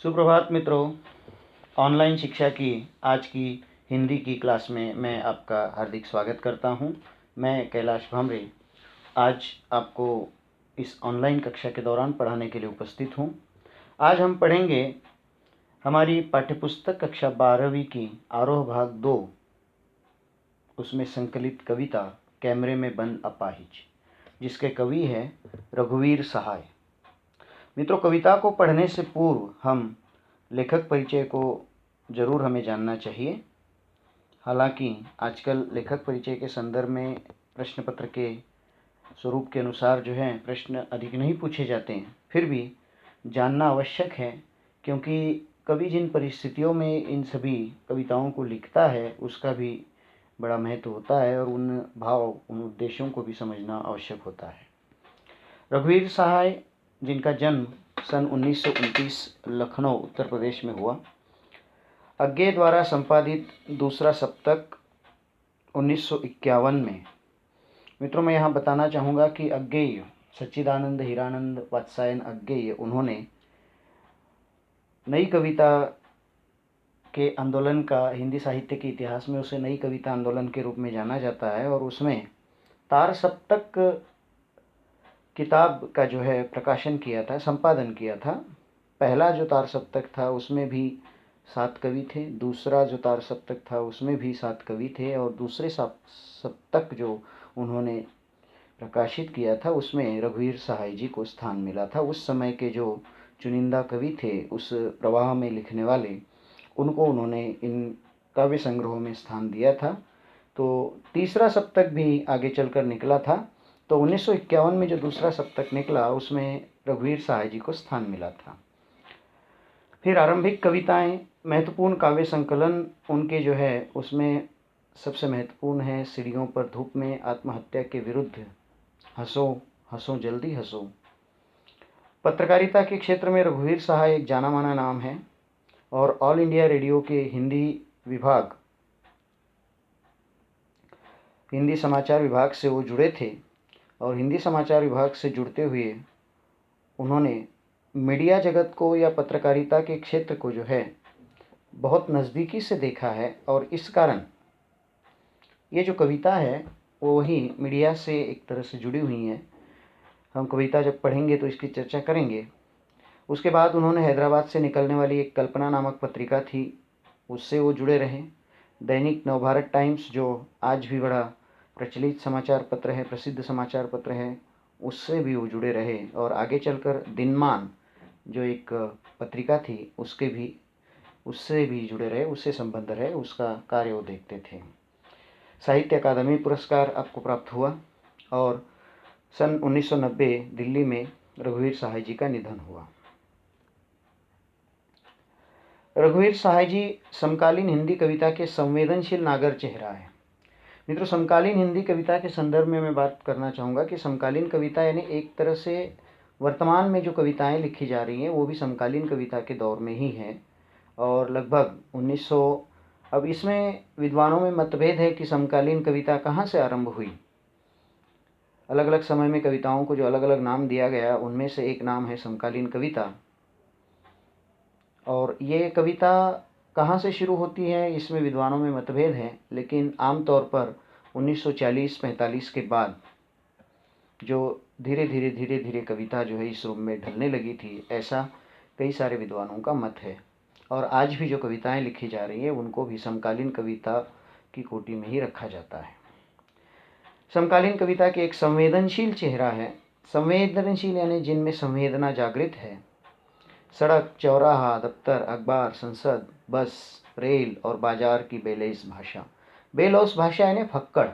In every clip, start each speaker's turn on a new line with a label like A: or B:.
A: सुप्रभात मित्रों। ऑनलाइन शिक्षा की आज की हिंदी की क्लास में मैं आपका हार्दिक स्वागत करता हूं। मैं कैलाश भामरे आज आपको इस ऑनलाइन कक्षा के दौरान पढ़ाने के लिए उपस्थित हूं। आज हम पढ़ेंगे हमारी पाठ्यपुस्तक कक्षा 12वीं की आरोह भाग 2, उसमें संकलित कविता कैमरे में बंद अपाहिज, जिसके कवि हैं रघुवीर सहाय। मित्रों, कविता को पढ़ने से पूर्व हम लेखक परिचय को ज़रूर हमें जानना चाहिए। हालांकि आजकल लेखक परिचय के संदर्भ में प्रश्न पत्र के स्वरूप के अनुसार जो है प्रश्न अधिक नहीं पूछे जाते हैं, फिर भी जानना आवश्यक है, क्योंकि कवि जिन परिस्थितियों में इन सभी कविताओं को लिखता है उसका भी बड़ा महत्व होता है और उन भाव उन उद्देश्यों को भी समझना आवश्यक होता है। रघुवीर सहाय, जिनका जन्म सन 1929 लखनऊ उत्तर प्रदेश में हुआ, अज्ञे द्वारा संपादित दूसरा सप्तक 1951 में। मित्रों, मैं यहाँ बताना चाहूँगा कि अज्ञेय सच्चिदानंद हीरानंद वात्सायन अज्ञेय, उन्होंने नई कविता के आंदोलन का हिंदी साहित्य के इतिहास में उसे नई कविता आंदोलन के रूप में जाना जाता है और उसमें तार सप्तक किताब का जो है प्रकाशन किया था, संपादन किया था। पहला जो तार सप्तक था उसमें भी 7 कवि थे, दूसरा जो तार सप्तक था उसमें भी 7 कवि थे और दूसरे सप्तक जो उन्होंने प्रकाशित किया था उसमें रघुवीर सहाय जी को स्थान मिला था। उस समय के जो चुनिंदा कवि थे, उस प्रवाह में लिखने वाले, उनको उन्होंने इन काव्य संग्रहों में स्थान दिया था। तो तीसरा सप्तक भी आगे चलकर निकला था। तो 1951 में जो दूसरा सप्तक निकला उसमें रघुवीर सहाय जी को स्थान मिला था। फिर आरंभिक कविताएं, महत्वपूर्ण काव्य संकलन उनके जो है उसमें सबसे महत्वपूर्ण है सीढ़ियों पर धूप में, आत्महत्या के विरुद्ध, हंसो हंसो जल्दी हंसो। पत्रकारिता के क्षेत्र में रघुवीर सहाय एक जाना माना नाम है और ऑल इंडिया रेडियो के हिंदी समाचार विभाग से वो जुड़े थे और हिंदी समाचार विभाग से जुड़ते हुए उन्होंने मीडिया जगत को या पत्रकारिता के क्षेत्र को जो है बहुत नज़दीकी से देखा है और इस कारण ये जो कविता है वो वही मीडिया से एक तरह से जुड़ी हुई है। हम कविता जब पढ़ेंगे तो इसकी चर्चा करेंगे। उसके बाद उन्होंने हैदराबाद से निकलने वाली एक कल्पना नामक पत्रिका थी, उससे वो जुड़े रहे। दैनिक नवभारत टाइम्स, जो आज भी बड़ा प्रचलित समाचार पत्र है, प्रसिद्ध समाचार पत्र है, उससे भी वो जुड़े रहे और आगे चलकर दिनमान जो एक पत्रिका थी उससे भी जुड़े रहे, उससे संबंध रहे, उसका कार्य वो देखते थे। साहित्य अकादमी पुरस्कार आपको प्राप्त हुआ और सन 1990 दिल्ली में रघुवीर सहाय जी का निधन हुआ। रघुवीर सहाय जी समकालीन हिंदी कविता के संवेदनशील नागर चेहरा है। मित्रों, समकालीन हिंदी कविता के संदर्भ में मैं बात करना चाहूँगा कि समकालीन कविता यानी एक तरह से वर्तमान में जो कविताएं लिखी जा रही हैं वो भी समकालीन कविता के दौर में ही हैं और लगभग 1900। अब इसमें विद्वानों में मतभेद है कि समकालीन कविता कहाँ से आरंभ हुई। अलग अलग समय में कविताओं को जो अलग अलग नाम दिया गया उनमें से एक नाम है समकालीन कविता। और ये कविता कहाँ से शुरू होती है इसमें विद्वानों में मतभेद है, लेकिन आमतौर पर 1940-45 के बाद जो धीरे धीरे कविता जो है इस रूप में ढलने लगी थी, ऐसा कई सारे विद्वानों का मत है। और आज भी जो कविताएं लिखी जा रही हैं उनको भी समकालीन कविता की कोटि में ही रखा जाता है। समकालीन कविता के एक संवेदनशील चेहरा है। संवेदनशील यानी जिनमें संवेदना जागृत है। सड़क, चौराहा, दफ्तर, अखबार, संसद, बस, रेल और बाजार की बेलौस भाषा। बेलौस भाषा यानी फक्कड़,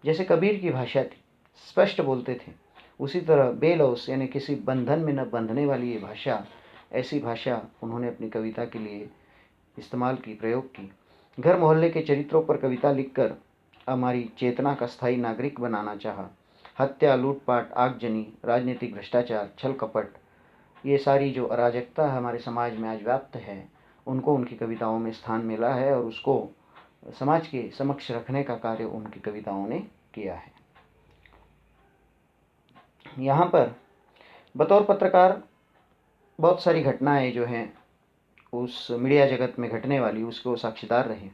A: जैसे कबीर की भाषा थी, स्पष्ट बोलते थे, उसी तरह बेलौस यानी किसी बंधन में न बंधने वाली ये भाषा, ऐसी भाषा उन्होंने अपनी कविता के लिए इस्तेमाल की, प्रयोग की। घर मोहल्ले के चरित्रों पर कविता लिखकर हमारी चेतना का स्थायी नागरिक बनाना चाहा। हत्या, लूटपाट, आगजनी, राजनीतिक भ्रष्टाचार, छल कपट, ये सारी जो अराजकता हमारे समाज में आज व्याप्त है उनको उनकी कविताओं में स्थान मिला है और उसको समाज के समक्ष रखने का कार्य उनकी कविताओं ने किया है। यहाँ पर बतौर पत्रकार बहुत सारी घटनाएं जो हैं उस मीडिया जगत में घटने वाली, उसके वो साक्षीदार रहे।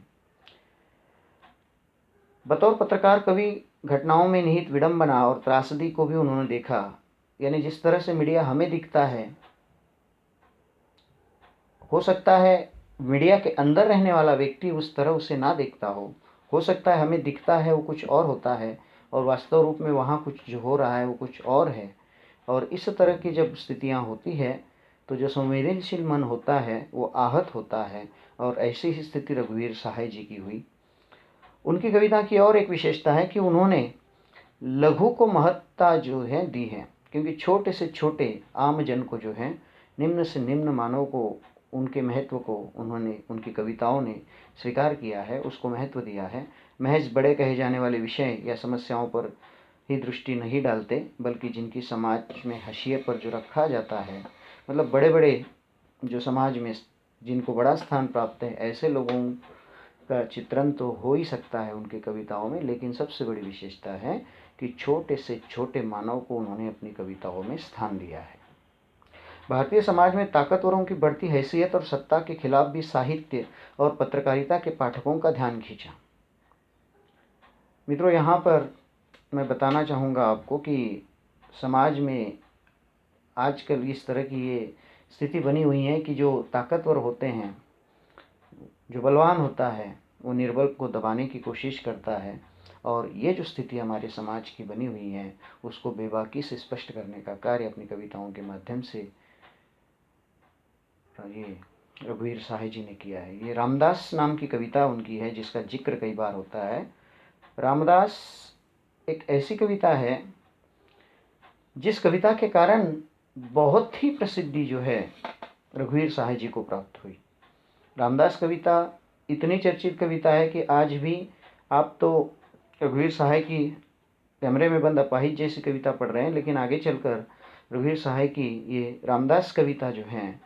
A: बतौर पत्रकार कवि घटनाओं में निहित विडंबना और त्रासदी को भी उन्होंने देखा। यानी जिस तरह से मीडिया हमें दिखता है, हो सकता है मीडिया के अंदर रहने वाला व्यक्ति उस तरह उसे ना देखता हो सकता है हमें दिखता है वो कुछ और होता है और वास्तव रूप में वहाँ कुछ जो हो रहा है वो कुछ और है। और इस तरह की जब स्थितियाँ होती है तो जो संवेदनशील मन होता है वो आहत होता है, और ऐसी ही स्थिति रघुवीर सहाय जी की हुई। उनकी कविता की और एक विशेषता है कि उन्होंने लघु को महत्ता जो है दी है, क्योंकि छोटे से छोटे आम जन को जो है, निम्न से निम्न मानव को, उनके महत्व को उन्होंने उनकी कविताओं ने स्वीकार किया है, उसको महत्व दिया है। महज बड़े कहे जाने वाले विषय या समस्याओं पर ही दृष्टि नहीं डालते, बल्कि जिनकी समाज में हाशिए पर जो रखा जाता है, मतलब बड़े बड़े जो समाज में जिनको बड़ा स्थान प्राप्त है, ऐसे लोगों का चित्रण तो हो ही सकता है उनकी कविताओं में, लेकिन सबसे बड़ी विशेषता है कि छोटे से छोटे मानव को उन्होंने अपनी कविताओं में स्थान दिया है। भारतीय समाज में ताकतवरों की बढ़ती हैसियत और सत्ता के खिलाफ भी साहित्य और पत्रकारिता के पाठकों का ध्यान खींचा। मित्रों, यहाँ पर मैं बताना चाहूँगा आपको कि समाज में आजकल इस तरह की ये स्थिति बनी हुई है कि जो ताकतवर होते हैं, जो बलवान होता है, वो निर्बल को दबाने की कोशिश करता है। और ये जो स्थिति हमारे समाज की बनी हुई है उसको बेबाकी से स्पष्ट करने का कार्य अपनी कविताओं के माध्यम से ये रघुवीर सहाय जी ने किया है। ये रामदास नाम की कविता उनकी है जिसका जिक्र कई बार होता है। रामदास एक ऐसी कविता है जिस कविता के कारण बहुत ही प्रसिद्धि जो है रघुवीर सहाय जी को प्राप्त हुई। रामदास कविता इतनी चर्चित कविता है कि आज भी आप तो रघुवीर सहाय की कमरे में बंद अपाहिज जैसी कविता पढ़ रहे हैं, लेकिन आगे चलकर रघुवीर सहाय की ये रामदास कविता जो हैं,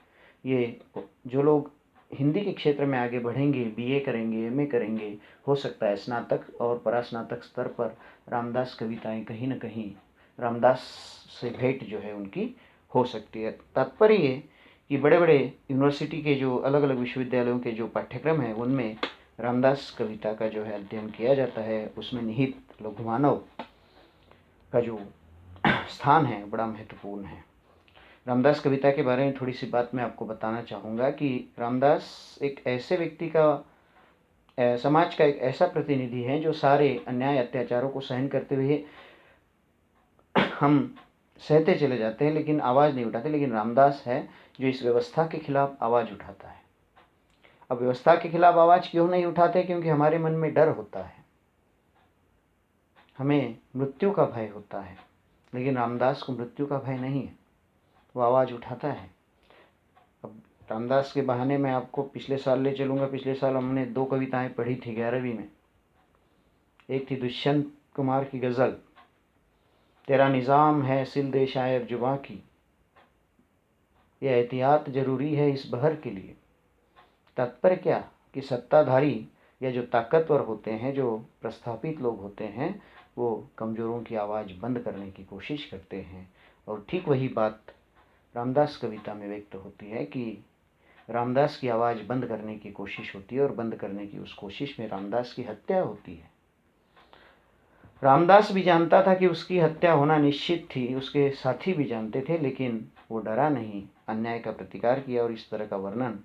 A: ये जो लोग हिंदी के क्षेत्र में आगे बढ़ेंगे, बीए करेंगे, एमए करेंगे, हो सकता है स्नातक और परास्नातक स्तर पर रामदास कविताएं कहीं न कहीं रामदास से भेंट जो है उनकी हो सकती है। तात्पर्य ये कि बड़े बड़े यूनिवर्सिटी के जो अलग अलग विश्वविद्यालयों के जो पाठ्यक्रम हैं उनमें रामदास कविता का जो है अध्ययन किया जाता है। उसमें निहित लघुमानव का जो स्थान है बड़ा महत्वपूर्ण है। रामदास कविता के बारे में थोड़ी सी बात मैं आपको बताना चाहूँगा कि रामदास एक ऐसे व्यक्ति का, समाज का एक ऐसा प्रतिनिधि है जो सारे अन्याय अत्याचारों को सहन करते हुए हम सहते चले जाते हैं लेकिन आवाज़ नहीं उठाते, लेकिन रामदास है जो इस व्यवस्था के खिलाफ आवाज़ उठाता है। अब व्यवस्था के खिलाफ आवाज़ क्यों नहीं उठाते? क्योंकि हमारे मन में डर होता है, हमें मृत्यु का भय होता है, लेकिन रामदास को मृत्यु का भय नहीं है, वो आवाज़ उठाता है। अब रामदास के बहाने मैं आपको पिछले साल ले चलूँगा। पिछले साल हमने 2 कविताएं पढ़ी थी 11वीं में। एक थी दुष्यंत कुमार की गज़ल, तेरा निज़ाम है सिल दे शायर जुबां की, यह एहतियात ज़रूरी है इस बहर के लिए। तात्पर्य क्या कि सत्ताधारी या जो ताकतवर होते हैं, जो प्रस्थापित लोग होते हैं, वो कमज़ोरों की आवाज़ बंद करने की कोशिश करते हैं। और ठीक वही बात रामदास कविता में व्यक्त होती है कि रामदास की आवाज़ बंद करने की कोशिश होती है और बंद करने की उस कोशिश में रामदास की हत्या होती है। रामदास भी जानता था कि उसकी हत्या होना निश्चित थी, उसके साथी भी जानते थे, लेकिन वो डरा नहीं, अन्याय का प्रतिकार किया। और इस तरह का वर्णन,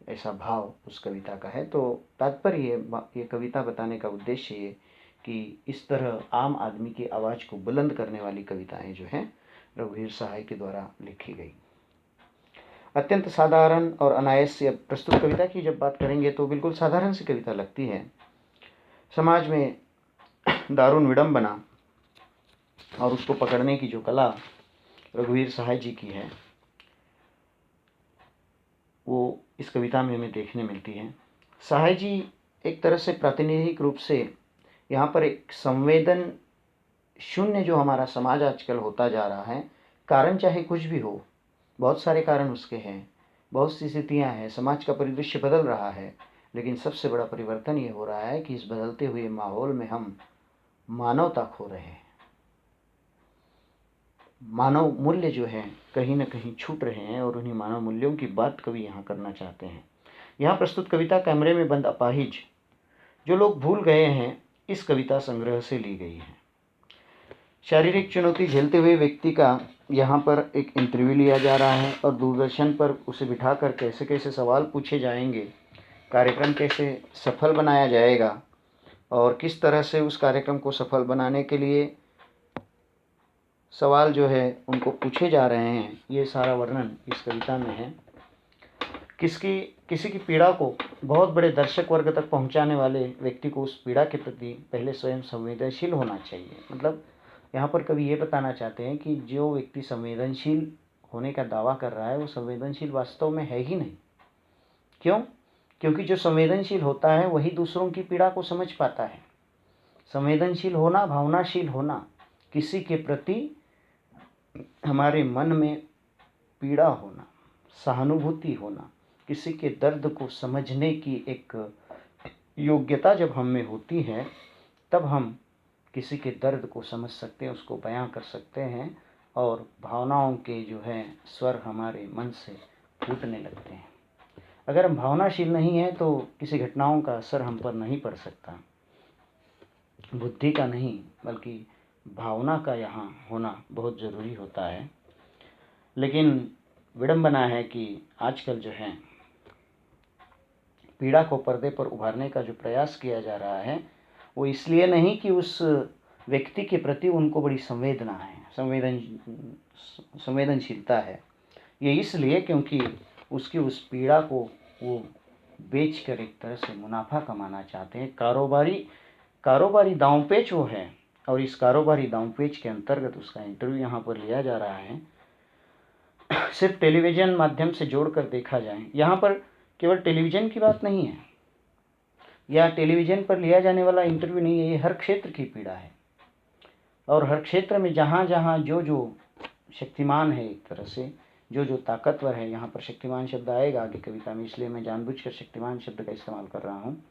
A: ऐसा भाव उस कविता का है। तो तात्पर्य ये कविता बताने का उद्देश्य ये कि इस तरह आम आदमी की आवाज़ को बुलंद करने वाली कविताएं जो हैं रघुवीर सहाय के द्वारा लिखी गई। अत्यंत साधारण और अनायास से प्रस्तुत कविता की जब बात करेंगे तो बिल्कुल साधारण सी कविता लगती है। समाज में दारुण विडंबना और उसको पकड़ने की जो कला रघुवीर सहाय जी की है वो इस कविता में हमें देखने मिलती है। सहाय जी एक तरह से प्रातिनिधिक रूप से यहाँ पर एक संवेदन शून्य जो हमारा समाज आजकल होता जा रहा है, कारण चाहे कुछ भी हो, बहुत सारे कारण उसके हैं, बहुत सी स्थितियाँ हैं, समाज का परिदृश्य बदल रहा है, लेकिन सबसे बड़ा परिवर्तन ये हो रहा है कि इस बदलते हुए माहौल में हम मानवता खो रहे हैं। मानव मूल्य जो है कहीं न कहीं छूट रहे हैं और उन्हीं मानव मूल्यों की बात कवि यहाँ करना चाहते हैं। यहाँ प्रस्तुत कविता कैमरे में बंद अपाहिज जो लोग भूल गए हैं इस कविता संग्रह से ली गई है। शारीरिक चुनौती झेलते हुए व्यक्ति का यहाँ पर एक इंटरव्यू लिया जा रहा है और दूरदर्शन पर उसे बिठाकर कैसे कैसे सवाल पूछे जाएंगे, कार्यक्रम कैसे सफल बनाया जाएगा और किस तरह से उस कार्यक्रम को सफल बनाने के लिए सवाल जो है उनको पूछे जा रहे हैं, ये सारा वर्णन इस कविता में है। किसी की पीड़ा को बहुत बड़े दर्शक वर्ग तक पहुंचाने वाले व्यक्ति को उस पीड़ा के प्रति पहले स्वयं संवेदनशील होना चाहिए। मतलब यहाँ पर कवि ये बताना चाहते हैं कि जो व्यक्ति संवेदनशील होने का दावा कर रहा है वो संवेदनशील वास्तव में है ही नहीं। क्यों? क्योंकि जो संवेदनशील होता है वही दूसरों की पीड़ा को समझ पाता है। संवेदनशील होना, भावनाशील होना, किसी के प्रति हमारे मन में पीड़ा होना, सहानुभूति होना, किसी के दर्द को समझने की एक योग्यता जब हम में होती है तब हम किसी के दर्द को समझ सकते हैं, उसको बयां कर सकते हैं और भावनाओं के जो है स्वर हमारे मन से फूटने लगते हैं। अगर हम भावनाशील नहीं हैं तो किसी घटनाओं का असर हम पर नहीं पड़ सकता। बुद्धि का नहीं बल्कि भावना का यहाँ होना बहुत ज़रूरी होता है। लेकिन विडंबना है कि आजकल जो है पीड़ा को पर्दे पर उभारने का जो प्रयास किया जा रहा है वो इसलिए नहीं कि उस व्यक्ति के प्रति उनको बड़ी संवेदना है, संवेदनशीलता है। ये इसलिए क्योंकि उसकी उस पीड़ा को वो बेचकर एक तरह से मुनाफा कमाना चाहते हैं। कारोबारी दांवपेच वो है और इस कारोबारी दांवपेच के अंतर्गत उसका इंटरव्यू यहाँ पर लिया जा रहा है। सिर्फ टेलीविज़न माध्यम से जोड़कर देखा जाए, यहाँ पर केवल टेलीविज़न की बात नहीं है या टेलीविज़न पर लिया जाने वाला इंटरव्यू नहीं है, ये हर क्षेत्र की पीड़ा है। और हर क्षेत्र में जहाँ जहाँ जो शक्तिमान है, एक तरह से जो ताकतवर है, यहाँ पर शक्तिमान शब्द आएगा आगे कविता में, इसलिए मैं जानबूझकर शक्तिमान शब्द का इस्तेमाल कर रहा हूँ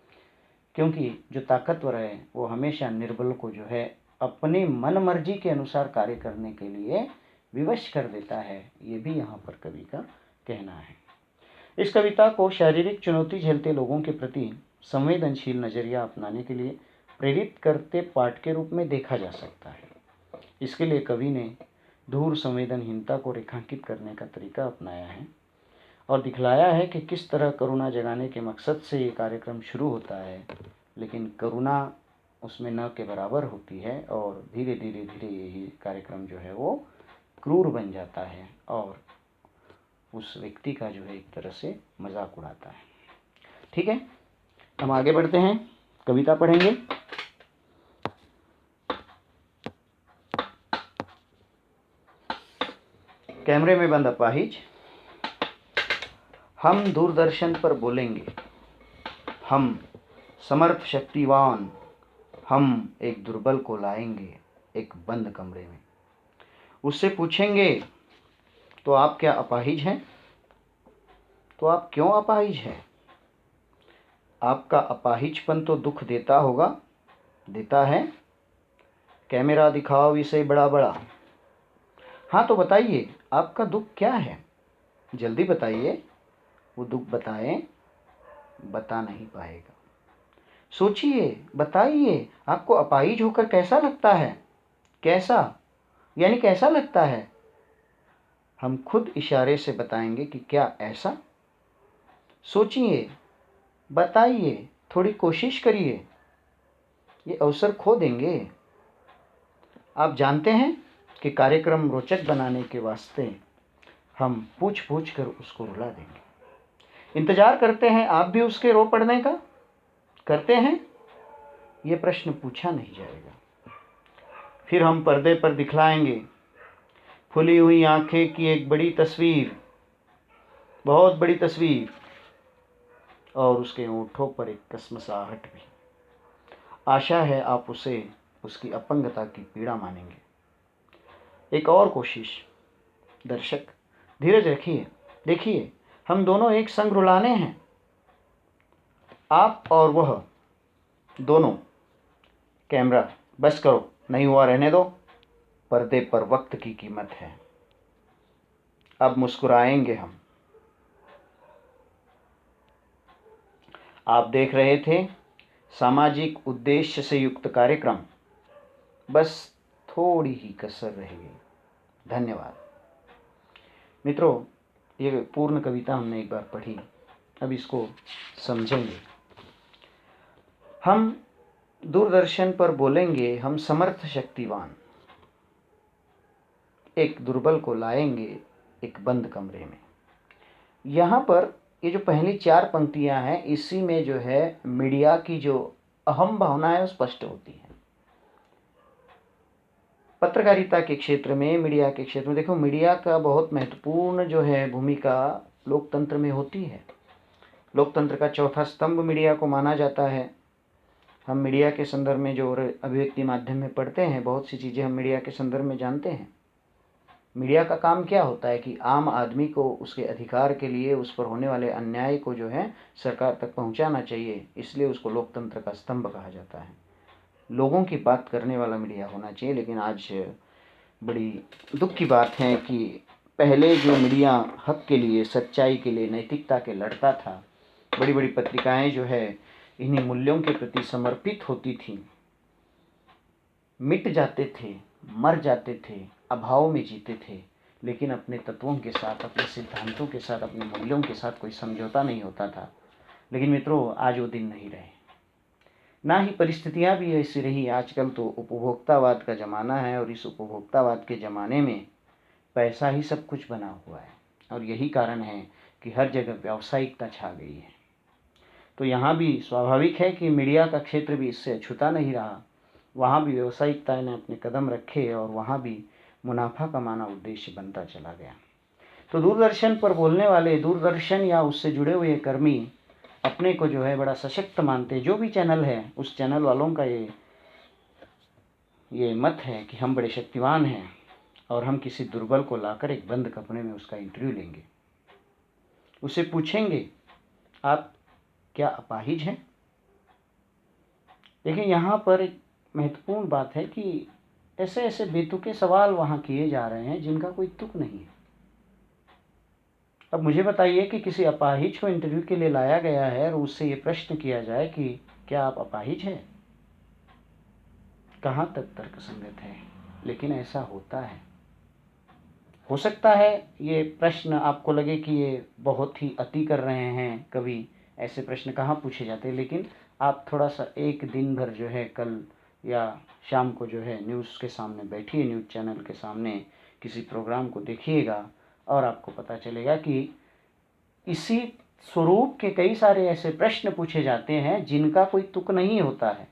A: क्योंकि जो ताकतवर है वो हमेशा निर्बल को जो है अपनी मन मर्जी के अनुसार कार्य करने के लिए विवश कर देता है। ये भी यहाँ पर कवि का कहना है। इस कविता को शारीरिक चुनौती झेलते लोगों के प्रति संवेदनशील नज़रिया अपनाने के लिए प्रेरित करते पाठ के रूप में देखा जा सकता है। इसके लिए कवि ने दूर संवेदनहीनता को रेखांकित करने का तरीका अपनाया है और दिखलाया है कि किस तरह करुणा जगाने के मकसद से ये कार्यक्रम शुरू होता है, लेकिन करुणा उसमें न के बराबर होती है और धीरे धीरे यही कार्यक्रम जो है वो क्रूर बन जाता है और उस व्यक्ति का जो है एक तरह से मजाक उड़ाता है। ठीक है, हम आगे बढ़ते हैं, कविता पढ़ेंगे। कैमरे में बंद अपाहिज। हम दूरदर्शन पर बोलेंगे, हम समर्थ शक्तिवान, हम एक दुर्बल को लाएंगे एक बंद कमरे में। उससे पूछेंगे तो आप क्या अपाहिज हैं? तो आप क्यों अपाहिज हैं? आपका अपाहिजपन तो दुख देता होगा, देता है? कैमरा दिखाओ इसे बड़ा बड़ा। हाँ तो बताइए आपका दुख क्या है? जल्दी बताइए। वो दुख बताएं, बता नहीं पाएगा। सोचिए, बताइए आपको अपाहिज होकर कैसा लगता है? कैसा यानी कैसा लगता है? हम खुद इशारे से बताएंगे कि क्या ऐसा। सोचिए, बताइए, थोड़ी कोशिश करिए, ये अवसर खो देंगे। आप जानते हैं कि कार्यक्रम रोचक बनाने के वास्ते हम पूछ पूछ कर उसको रुला देंगे। इंतजार करते हैं आप भी उसके रो पड़ने का? करते हैं? ये प्रश्न पूछा नहीं जाएगा। फिर हम पर्दे पर दिखलाएंगे फुली हुई आंखें की एक बड़ी तस्वीर, बहुत बड़ी तस्वीर, और उसके होठों पर एक कसमसाहट भी। आशा है आप उसे उसकी अपंगता की पीड़ा मानेंगे। एक और कोशिश। दर्शक धीरज रखिए, देखिए हम दोनों एक संग रुलाने हैं, आप और वह दोनों। कैमरा बस करो, नहीं हुआ रहने दो। पर्दे पर वक्त की कीमत है। अब मुस्कुराएंगे हम। आप देख रहे थे सामाजिक उद्देश्य से युक्त कार्यक्रम। बस थोड़ी ही कसर रह गई। धन्यवाद। मित्रों, ये पूर्ण कविता हमने एक बार पढ़ी, अब इसको समझेंगे। हम दूरदर्शन पर बोलेंगे हम समर्थ शक्तिवान, एक दुर्बल को लाएंगे एक बंद कमरे में। यहाँ पर ये जो पहली 4 पंक्तियाँ हैं, इसी में जो है मीडिया की जो अहम भावना है वो स्पष्ट होती है। पत्रकारिता के क्षेत्र में, मीडिया के क्षेत्र में देखो, मीडिया का बहुत महत्वपूर्ण जो है भूमिका लोकतंत्र में होती है। लोकतंत्र का चौथा स्तंभ मीडिया को माना जाता है। हम मीडिया के संदर्भ में जो अभिव्यक्ति माध्यम में पढ़ते हैं, बहुत सी चीज़ें हम मीडिया के संदर्भ में जानते हैं। मीडिया का काम क्या होता है कि आम आदमी को उसके अधिकार के लिए उस पर होने वाले अन्याय को जो है सरकार तक पहुंचाना चाहिए, इसलिए उसको लोकतंत्र का स्तंभ कहा जाता है। लोगों की बात करने वाला मीडिया होना चाहिए। लेकिन आज बड़ी दुख की बात है कि पहले जो मीडिया हक के लिए, सच्चाई के लिए, नैतिकता के लड़ता था, बड़ी बड़ी पत्रिकाएं जो है इन्हीं मूल्यों के प्रति समर्पित होती थीं, मिट जाते थे, मर जाते थे, अभाव में जीते थे, लेकिन अपने तत्वों के साथ, अपने सिद्धांतों के साथ, अपने मूल्यों के साथ कोई समझौता नहीं होता था। लेकिन मित्रों, आज वो दिन नहीं रहे, ना ही परिस्थितियां भी ऐसी रही। आजकल तो उपभोक्तावाद का ज़माना है और इस उपभोक्तावाद के ज़माने में पैसा ही सब कुछ बना हुआ है और यही कारण है कि हर जगह व्यावसायिकता छा गई है। तो यहाँ भी स्वाभाविक है कि मीडिया का क्षेत्र भी इससे अछूता नहीं रहा। वहाँ भी व्यावसायिकता ने अपने कदम रखे और वहाँ भी मुनाफा कमाना उद्देश्य बनता चला गया। तो दूरदर्शन पर बोलने वाले, दूरदर्शन या उससे जुड़े हुए कर्मी अपने को जो है बड़ा सशक्त मानते। जो भी चैनल है, उस चैनल वालों का ये मत है कि हम बड़े शक्तिवान हैं और हम किसी दुर्बल को लाकर एक बंद कमरे में उसका इंटरव्यू लेंगे, उससे पूछेंगे आप क्या अपाहिज हैं। देखिए, यहाँ पर एक महत्वपूर्ण बात है कि ऐसे ऐसे बेतुके सवाल वहाँ किए जा रहे हैं जिनका कोई तुक नहीं है। अब मुझे बताइए कि किसी अपाहिज को इंटरव्यू के लिए लाया गया है और उससे ये प्रश्न किया जाए कि क्या आप अपाहिज हैं, कहाँ तक तर्कसंगत है? लेकिन ऐसा होता है। हो सकता है ये प्रश्न आपको लगे कि ये बहुत ही अति कर रहे हैं, कभी ऐसे प्रश्न कहाँ पूछे जाते हैं, लेकिन आप थोड़ा सा एक दिन भर जो है, कल या शाम को जो है न्यूज़ के सामने बैठिए, न्यूज़ चैनल के सामने किसी प्रोग्राम को देखिएगा और आपको पता चलेगा कि इसी स्वरूप के कई सारे ऐसे प्रश्न पूछे जाते हैं जिनका कोई तुक नहीं होता है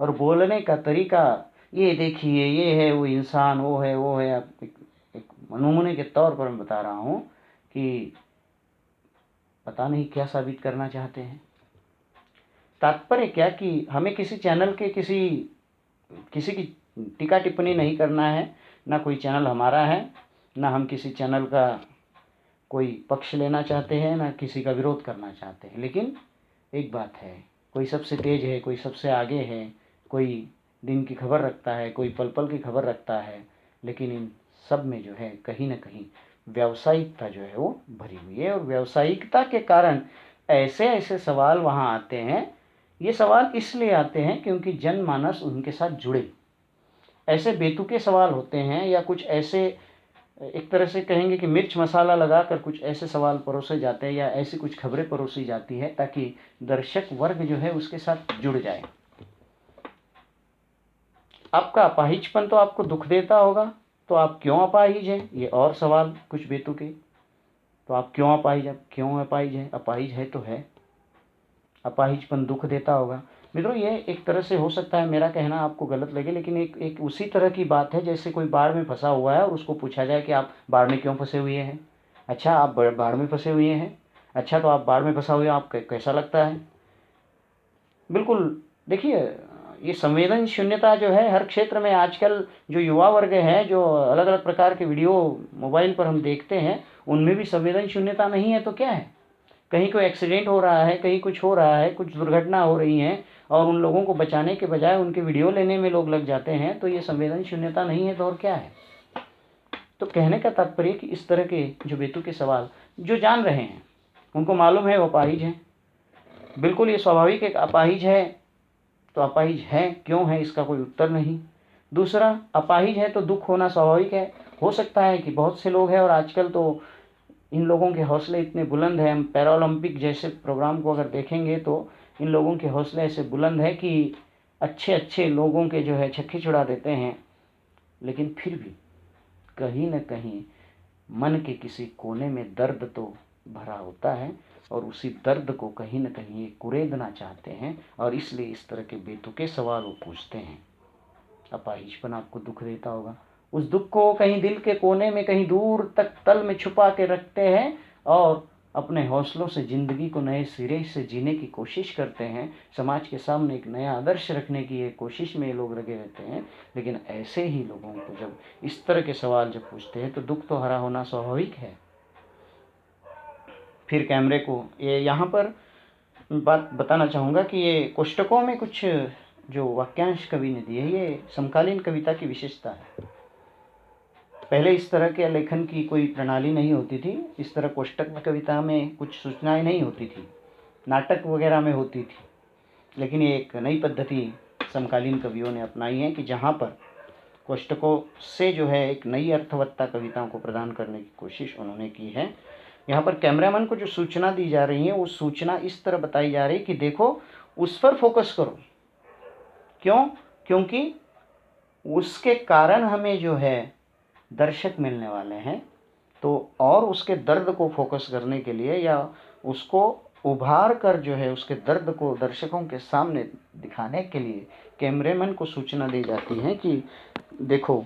A: और बोलने का तरीका, ये देखिए, ये है वो इंसान, वो है वो है। आप एक नमूने के तौर पर मैं बता रहा हूँ कि पता नहीं क्या साबित करना चाहते हैं। तात्पर्य क्या कि हमें किसी चैनल के किसी की टीका टिप्पणी नहीं करना है, ना कोई चैनल हमारा है, ना हम किसी चैनल का कोई पक्ष लेना चाहते हैं, ना किसी का विरोध करना चाहते हैं। लेकिन एक बात है, कोई सबसे तेज है, कोई सबसे आगे है, कोई दिन की खबर रखता है, कोई पल पल की खबर रखता है, लेकिन इन सब में जो है कहीं ना कहीं व्यावसायिकता जो है वो भरी हुई है। और व्यावसायिकता के कारण ऐसे ऐसे सवाल वहाँ आते हैं। ये सवाल इसलिए आते हैं क्योंकि जनमानस उनके साथ जुड़े। ऐसे बेतुके सवाल होते हैं या कुछ ऐसे, एक तरह से कहेंगे कि मिर्च मसाला लगाकर कुछ ऐसे सवाल परोसे जाते हैं या ऐसी कुछ खबरें परोसी जाती है ताकि दर्शक वर्ग जो है उसके साथ जुड़ जाए। आपका अपाहिजपन तो आपको दुख देता होगा, तो आप क्यों अपाहिज हैं, ये और सवाल कुछ बेतुके। तो आप क्यों अपाहिज हैं? अपाहिज है तो है, अपाहिजपन दुख देता होगा। मित्रों, ये एक तरह से हो सकता है मेरा कहना आपको गलत लगे, लेकिन एक उसी तरह की बात है जैसे कोई बाढ़ में फंसा हुआ है और उसको पूछा जाए कि आप बाढ़ में क्यों फंसे हुए हैं। अच्छा, आप बाढ़ में फंसे हुए हैं, अच्छा तो आप बाढ़ में फंसा हुए आप कैसा लगता है? बिल्कुल। देखिए, ये संवेदन शून्यता जो है हर क्षेत्र में आजकल जो युवा वर्ग है, जो अलग अलग प्रकार के वीडियो मोबाइल पर हम देखते हैं, उनमें भी संवेदन शून्यता नहीं है तो क्या है? कहीं कोई एक्सीडेंट हो रहा है, कहीं कुछ हो रहा है, कुछ दुर्घटना हो रही है और उन लोगों को बचाने के बजाय उनके वीडियो लेने में लोग लग जाते हैं, तो ये संवेदनशीलता नहीं है तो और क्या है। तो कहने का तात्पर्य कि इस तरह के जो बेतुके सवाल जो जान रहे हैं, उनको मालूम है वो अपाहिज हैं, बिल्कुल ये स्वाभाविक है, अपाहिज है तो अपाहिज है क्यों है इसका कोई उत्तर नहीं। दूसरा, अपाहिज है तो दुख होना स्वाभाविक है। हो सकता है कि बहुत से लोग हैं, और आजकल तो इन लोगों के हौसले इतने बुलंद हैं, हम पैरालंपिक जैसे प्रोग्राम को अगर देखेंगे तो इन लोगों के हौसले ऐसे बुलंद है कि अच्छे अच्छे लोगों के जो है छक्के छुड़ा देते हैं, लेकिन फिर भी कहीं न कहीं मन के किसी कोने में दर्द तो भरा होता है, और उसी दर्द को कहीं न कहीं ये कुरेदना चाहते हैं, और इसलिए इस तरह के बेतुके सवाल वो पूछते हैं। अपाहिजपन आपको दुख देता होगा, उस दुख को कहीं दिल के कोने में कहीं दूर तक तल में छुपा के रखते हैं और अपने हौसलों से ज़िंदगी को नए सिरे से जीने की कोशिश करते हैं, समाज के सामने एक नया आदर्श रखने की ये कोशिश में ये लोग लगे रहते हैं। लेकिन ऐसे ही लोगों को जब इस तरह के सवाल जब पूछते हैं तो दुख तो हरा होना स्वाभाविक है। फिर कैमरे को ये यहाँ पर बात बताना चाहूँगा कि ये कोष्टकों में कुछ जो वाक्यांश कवि ने दिए, ये समकालीन कविता की विशेषता है। पहले इस तरह के लेखन की कोई प्रणाली नहीं होती थी, इस तरह कोष्टक में कविता में कुछ सूचनाएं नहीं होती थी, नाटक वगैरह में होती थी, लेकिन ये एक नई पद्धति समकालीन कवियों ने अपनाई है कि जहाँ पर कोष्टकों से जो है एक नई अर्थवत्ता कविताओं को प्रदान करने की कोशिश उन्होंने की है। यहाँ पर कैमरामैन को जो सूचना दी जा रही है वो सूचना इस तरह बताई जा रही है कि देखो उस पर फोकस करो। क्यों? क्योंकि उसके कारण हमें जो है दर्शक मिलने वाले हैं, तो और उसके दर्द को फोकस करने के लिए या उसको उभार कर जो है उसके दर्द को दर्शकों के सामने दिखाने के लिए कैमरामैन को सूचना दी जाती है कि देखो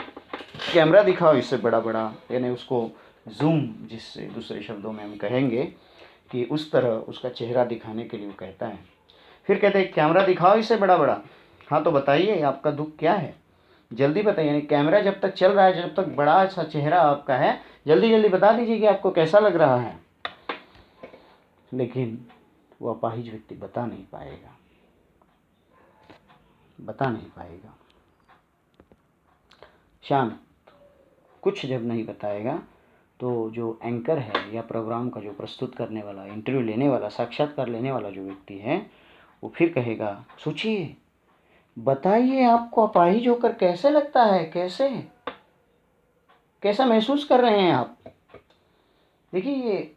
A: कैमरा दिखाओ इससे बड़ा बड़ा, यानी उसको जूम, जिससे दूसरे शब्दों में हम कहेंगे कि उस तरह उसका चेहरा दिखाने के लिए वो कहता है। फिर कहते हैं कैमरा दिखाओ इससे बड़ा बड़ा। हाँ तो बताइए आपका दुख क्या है, जल्दी बताइए। यानी कैमरा जब तक चल रहा है, जब तक बड़ा सा चेहरा आपका है, जल्दी जल्दी बता दीजिए कि आपको कैसा लग रहा है। लेकिन वो अपाहिज व्यक्ति बता नहीं पाएगा, बता नहीं पाएगा। शांत कुछ जब नहीं बताएगा तो जो एंकर है या प्रोग्राम का जो प्रस्तुत करने वाला, इंटरव्यू लेने वाला, साक्षात्कार लेने वाला जो व्यक्ति है, वो फिर कहेगा सोचिए, बताइए आपको अपाहिज होकर कैसे लगता है, कैसा महसूस कर रहे हैं आप। देखिए ये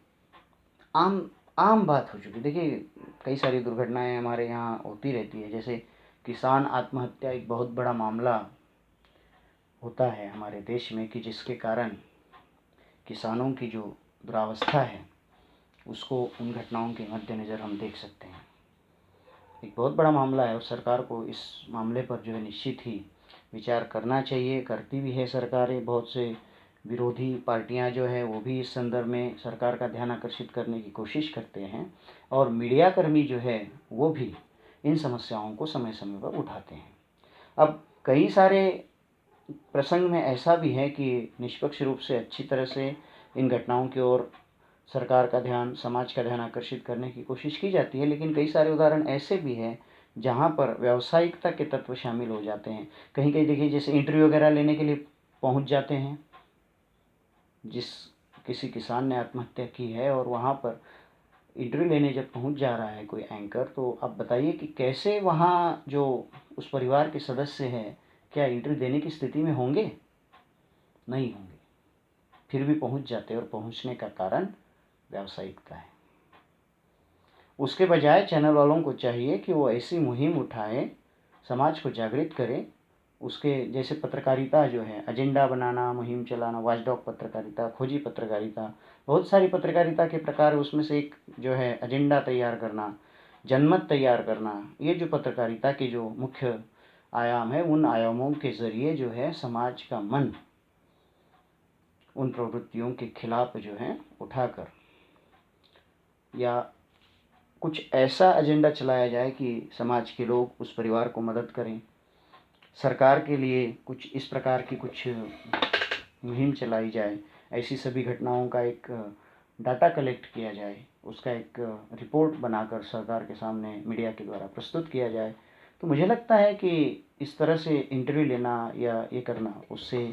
A: आम बात हो चुकी। देखिए कई सारी दुर्घटनाएं हमारे यहाँ होती रहती है, जैसे किसान आत्महत्या एक बहुत बड़ा मामला होता है हमारे देश में, कि जिसके कारण किसानों की जो दुरावस्था है उसको उन घटनाओं के मद्देनज़र हम देख सकते हैं। एक बहुत बड़ा मामला है और सरकार को इस मामले पर जो है निश्चित ही विचार करना चाहिए, करती भी है सरकारें। बहुत से विरोधी पार्टियां जो है वो भी इस संदर्भ में सरकार का ध्यान आकर्षित करने की कोशिश करते हैं, और मीडिया कर्मी जो है वो भी इन समस्याओं को समय समय पर उठाते हैं। अब कई सारे प्रसंग में ऐसा भी है कि निष्पक्ष रूप से अच्छी तरह से इन घटनाओं की ओर सरकार का ध्यान, समाज का ध्यान आकर्षित करने की कोशिश की जाती है, लेकिन कई सारे उदाहरण ऐसे भी हैं जहाँ पर व्यावसायिकता के तत्व शामिल हो जाते हैं। कहीं कहीं देखिए जैसे इंटरव्यू वगैरह लेने के लिए पहुँच जाते हैं, जिस किसी किसान ने आत्महत्या की है और वहाँ पर इंटरव्यू लेने जब पहुँच जा रहा है कोई एंकर, तो अब बताइए कि कैसे वहाँ जो उस परिवार के सदस्य हैं क्या इंटरव्यू देने की स्थिति में होंगे? नहीं होंगे, फिर भी पहुँच जाते हैं, और पहुँचने का कारण व्यावसायिकता है। उसके बजाय चैनल वालों को चाहिए कि वो ऐसी मुहिम उठाएं, समाज को जागृत करें। उसके जैसे पत्रकारिता जो है, एजेंडा बनाना, मुहिम चलाना, वॉचडॉग पत्रकारिता, खोजी पत्रकारिता, बहुत सारी पत्रकारिता के प्रकार, उसमें से एक जो है एजेंडा तैयार करना, जनमत तैयार करना, ये जो पत्रकारिता के जो मुख्य आयाम है, उन आयामों के ज़रिए जो है समाज का मन उन प्रवृत्तियों के खिलाफ जो है उठाकर या कुछ ऐसा एजेंडा चलाया जाए कि समाज के लोग उस परिवार को मदद करें। सरकार के लिए कुछ इस प्रकार की कुछ मुहिम चलाई जाए, ऐसी सभी घटनाओं का एक डाटा कलेक्ट किया जाए, उसका एक रिपोर्ट बनाकर सरकार के सामने मीडिया के द्वारा प्रस्तुत किया जाए, तो मुझे लगता है कि इस तरह से इंटरव्यू लेना या ये करना उससे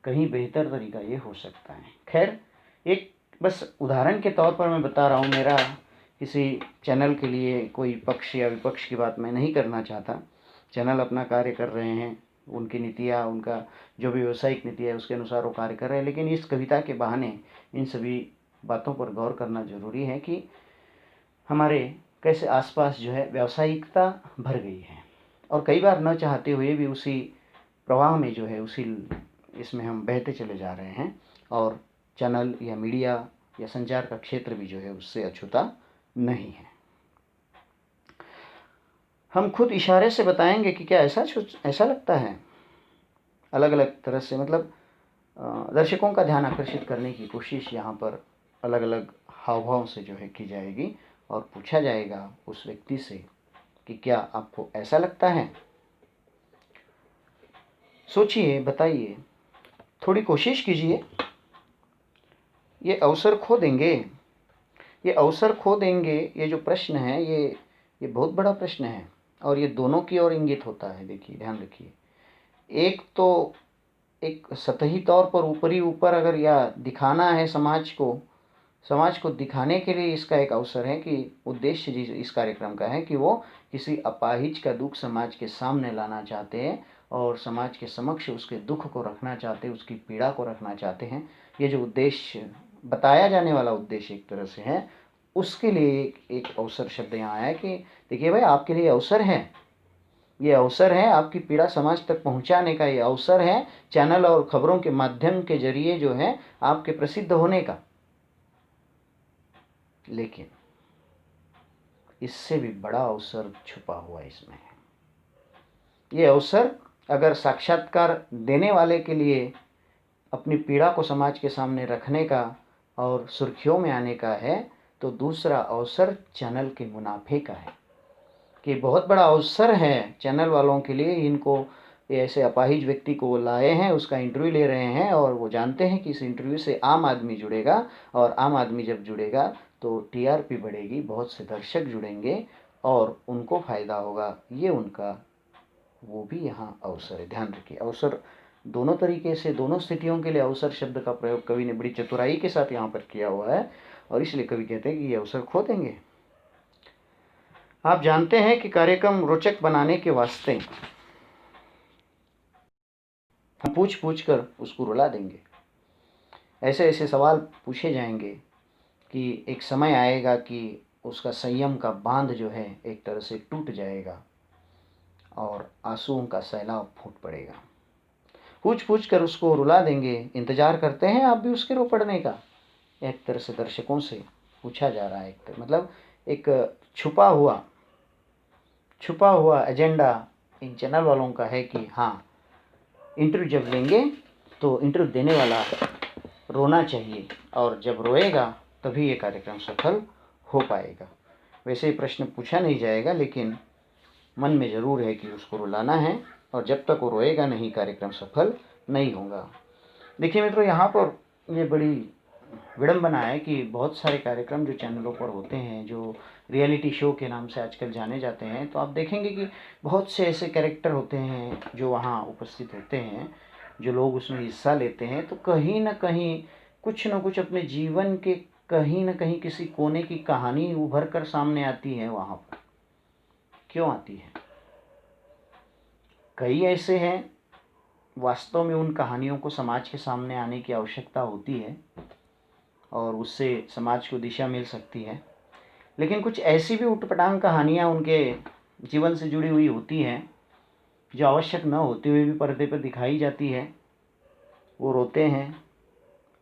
A: कहीं बेहतर तरीका ये हो सकता है। खैर, एक बस उदाहरण के तौर पर मैं बता रहा हूँ, मेरा किसी चैनल के लिए कोई पक्ष या विपक्ष की बात मैं नहीं करना चाहता। चैनल अपना कार्य कर रहे हैं, उनकी नीतियाँ, उनका जो भी व्यावसायिक नीति है उसके अनुसार वो कार्य कर रहे हैं, लेकिन इस कविता के बहाने इन सभी बातों पर गौर करना ज़रूरी है कि हमारे कैसे आसपास जो है व्यावसायिकता भर गई है, और कई बार न चाहते हुए भी उसी प्रवाह में जो है उसी इसमें हम बहते चले जा रहे हैं, और चैनल या मीडिया या संचार का क्षेत्र भी जो है उससे अछूता नहीं है। हम खुद इशारे से बताएंगे कि क्या ऐसा लगता है, अलग अलग तरह से, मतलब दर्शकों का ध्यान आकर्षित करने की कोशिश यहाँ पर अलग अलग हाव भाव से जो है की जाएगी, और पूछा जाएगा उस व्यक्ति से कि क्या आपको ऐसा लगता है। सोचिए, बताइए, थोड़ी कोशिश कीजिए। ये अवसर खो देंगे, ये अवसर खो देंगे। ये जो प्रश्न है ये बहुत बड़ा प्रश्न है, और ये दोनों की ओर इंगित होता है। देखिए, ध्यान रखिए, एक तो एक सतही तौर पर ऊपर अगर या दिखाना है समाज को दिखाने के लिए इसका एक अवसर है कि उद्देश्य इस कार्यक्रम का है कि वो किसी अपाहिज का दुख समाज के सामने लाना चाहते हैं, और समाज के समक्ष उसके दुख को रखना चाहते हैं, उसकी पीड़ा को रखना चाहते हैं। ये जो उद्देश्य बताया जाने वाला उद्देश्य एक तरह से है, उसके लिए एक अवसर शब्द यहाँ आया कि देखिए भाई, आपके लिए अवसर है, ये अवसर है आपकी पीड़ा समाज तक पहुंचाने का, ये अवसर है चैनल और खबरों के माध्यम के जरिए जो है आपके प्रसिद्ध होने का। लेकिन इससे भी बड़ा अवसर छुपा हुआ इसमें है। ये अवसर अगर साक्षात्कार देने वाले के लिए अपनी पीड़ा को समाज के सामने रखने का और सुर्खियों में आने का है, तो दूसरा अवसर चैनल के मुनाफे का है कि बहुत बड़ा अवसर है चैनल वालों के लिए। इनको ऐसे अपाहिज व्यक्ति को वो लाए हैं, उसका इंटरव्यू ले रहे हैं, और वो जानते हैं कि इस इंटरव्यू से आम आदमी जुड़ेगा, और आम आदमी जब जुड़ेगा तो टीआरपी बढ़ेगी, बहुत से दर्शक जुड़ेंगे और उनको फ़ायदा होगा। ये उनका वो भी यहाँ अवसर है। ध्यान रखिए, अवसर दोनों तरीके से, दोनों स्थितियों के लिए अवसर शब्द का प्रयोग कवि ने बड़ी चतुराई के साथ यहाँ पर किया हुआ है, और इसलिए कवि कहते हैं कि ये अवसर खो देंगे। आप जानते हैं कि कार्यक्रम रोचक बनाने के वास्ते हम पूछ कर उसको रुला देंगे। ऐसे ऐसे सवाल पूछे जाएंगे कि एक समय आएगा कि उसका संयम का बांध जो है एक तरह से टूट जाएगा, और आंसुओं का सैलाब फूट पड़ेगा। पूछ कर उसको रुला देंगे। इंतज़ार करते हैं आप भी उसके रो पड़ने का? एक तरह से दर्शकों से पूछा जा रहा है, एक तरह मतलब एक छुपा हुआ एजेंडा इन चैनल वालों का है कि हाँ, इंटरव्यू जब लेंगे तो इंटरव्यू देने वाला रोना चाहिए, और जब रोएगा तभी ये कार्यक्रम सफल हो पाएगा। वैसे ही प्रश्न पूछा नहीं जाएगा, लेकिन मन में ज़रूर है कि उसको रुलाना है, और जब तक वो रोएगा नहीं कार्यक्रम सफल नहीं होगा। देखिए मित्रों, यहाँ पर ये बड़ी विडंबना है कि बहुत सारे कार्यक्रम जो चैनलों पर होते हैं, जो रियलिटी शो के नाम से आजकल जाने जाते हैं, तो आप देखेंगे कि बहुत से ऐसे कैरेक्टर होते हैं जो वहाँ उपस्थित होते हैं, जो लोग उसमें हिस्सा लेते हैं, तो कहीं ना कहीं कुछ न कुछ अपने जीवन के कहीं ना कहीं किसी कोने की कहानी उभर कर सामने आती है। वहाँ पर क्यों आती है? कई ऐसे हैं, वास्तव में उन कहानियों को समाज के सामने आने की आवश्यकता होती है, और उससे समाज को दिशा मिल सकती है। लेकिन कुछ ऐसी भी उटपटांग कहानियाँ उनके जीवन से जुड़ी हुई होती हैं, जो आवश्यक न होते हुए भी पर्दे पर दिखाई जाती है। वो रोते हैं,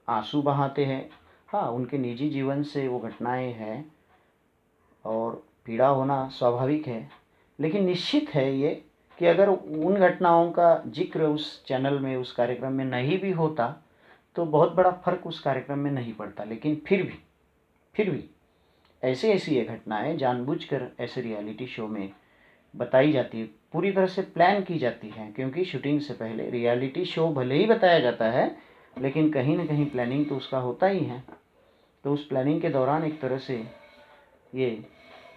A: आंसू बहाते हैं। हाँ, उनके निजी जीवन से वो घटनाएं हैं, और पीड़ा होना स्वाभाविक है। लेकिन निश्चित है ये कि अगर उन घटनाओं का जिक्र उस चैनल में, उस कार्यक्रम में नहीं भी होता, तो बहुत बड़ा फर्क उस कार्यक्रम में नहीं पड़ता। लेकिन फिर भी ऐसी ये घटनाएं जानबूझकर ऐसे रियलिटी शो में बताई जाती है, पूरी तरह से प्लान की जाती हैं। क्योंकि शूटिंग से पहले रियलिटी शो भले ही बताया जाता है, लेकिन कहीं ना कहीं प्लानिंग तो उसका होता ही है। तो उस प्लानिंग के दौरान एक तरह से ये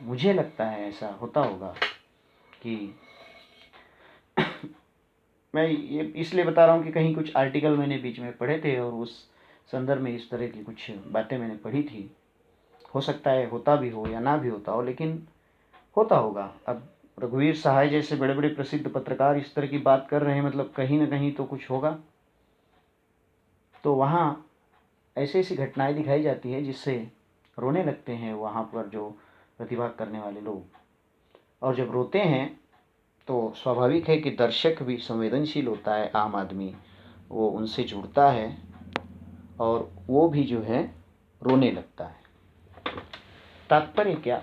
A: मुझे लगता है ऐसा होता होगा कि मैं ये इसलिए बता रहा हूँ कि कहीं कुछ आर्टिकल मैंने बीच में पढ़े थे और उस संदर्भ में इस तरह की कुछ बातें मैंने पढ़ी थी। हो सकता है होता भी हो या ना भी होता हो, लेकिन होता होगा। अब रघुवीर सहाय जैसे बड़े बड़े प्रसिद्ध पत्रकार इस तरह की बात कर रहे हैं, मतलब कहीं ना कहीं तो कुछ होगा। तो वहाँ ऐसी ऐसी घटनाएं दिखाई जाती है जिससे रोने लगते हैं वहाँ पर जो प्रतिभाग करने वाले लोग। और जब रोते हैं तो स्वाभाविक है कि दर्शक भी संवेदनशील होता है, आम आदमी वो उनसे जुड़ता है और वो भी जो है रोने लगता है। तात्पर्य क्या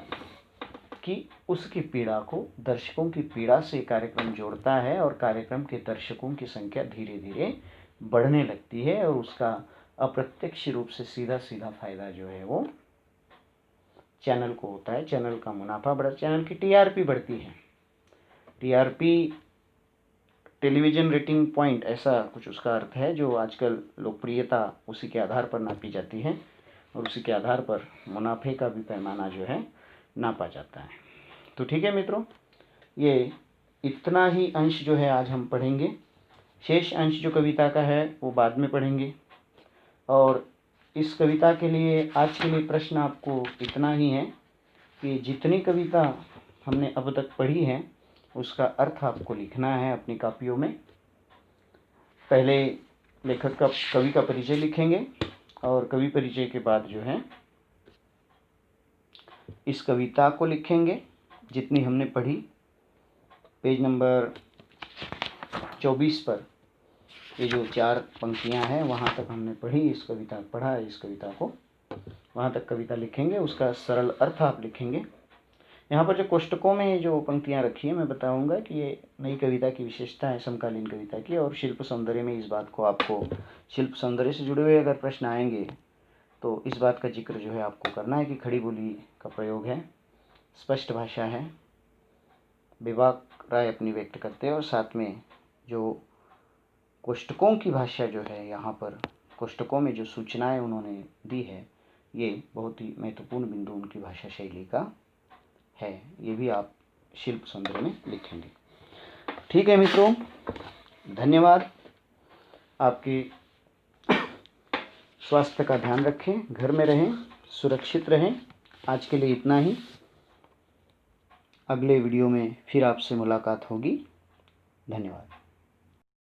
A: कि उसकी पीड़ा को दर्शकों की पीड़ा से कार्यक्रम जोड़ता है और कार्यक्रम के दर्शकों की संख्या धीरे धीरे बढ़ने लगती है और उसका अप्रत्यक्ष रूप से सीधा सीधा फायदा जो है वो चैनल को होता है। चैनल का मुनाफा बढ़ा, चैनल की टीआरपी बढ़ती है। टीआरपी टेलीविज़न रेटिंग पॉइंट ऐसा कुछ उसका अर्थ है, जो आजकल लोकप्रियता उसी के आधार पर नापी जाती है और उसी के आधार पर मुनाफे का भी पैमाना जो है नापा जाता है। तो ठीक है मित्रों, ये इतना ही अंश जो है आज हम पढ़ेंगे। शेष अंश जो कविता का है वो बाद में पढ़ेंगे। और इस कविता के लिए आज के लिए प्रश्न आपको इतना ही है कि जितनी कविता हमने अब तक पढ़ी है उसका अर्थ आपको लिखना है अपनी कापियों में। पहले लेखक का कवि का परिचय लिखेंगे और कवि परिचय के बाद जो है इस कविता को लिखेंगे जितनी हमने पढ़ी। पेज नंबर 24 पर ये जो 4 पंक्तियां हैं वहाँ तक हमने पढ़ी, इस कविता को वहाँ तक कविता लिखेंगे। उसका सरल अर्थ आप लिखेंगे। यहाँ पर जो कोष्टकों में जो पंक्तियाँ रखी है मैं बताऊंगा कि ये नई कविता की विशेषता है, समकालीन कविता की। और शिल्प सौंदर्य में इस बात को आपको, शिल्प सौंदर्य से जुड़े हुए अगर प्रश्न आएंगे तो इस बात का जिक्र जो है आपको करना है कि खड़ी बोली का प्रयोग है, स्पष्ट भाषा है, बेबाक राय अपनी व्यक्त करते हैं और साथ में जो कोष्टकों की भाषा जो है, यहाँ पर कोष्टकों में जो सूचनाएं उन्होंने दी है ये बहुत ही महत्वपूर्ण बिंदु उनकी भाषा शैली का है। ये भी आप शिल्प सौंदर्य में लिखेंगे। ठीक है मित्रों, धन्यवाद। आपके स्वास्थ्य का ध्यान रखें, घर में रहें, सुरक्षित रहें। आज के लिए इतना ही। अगले वीडियो में फिर आपसे मुलाकात होगी। धन्यवाद।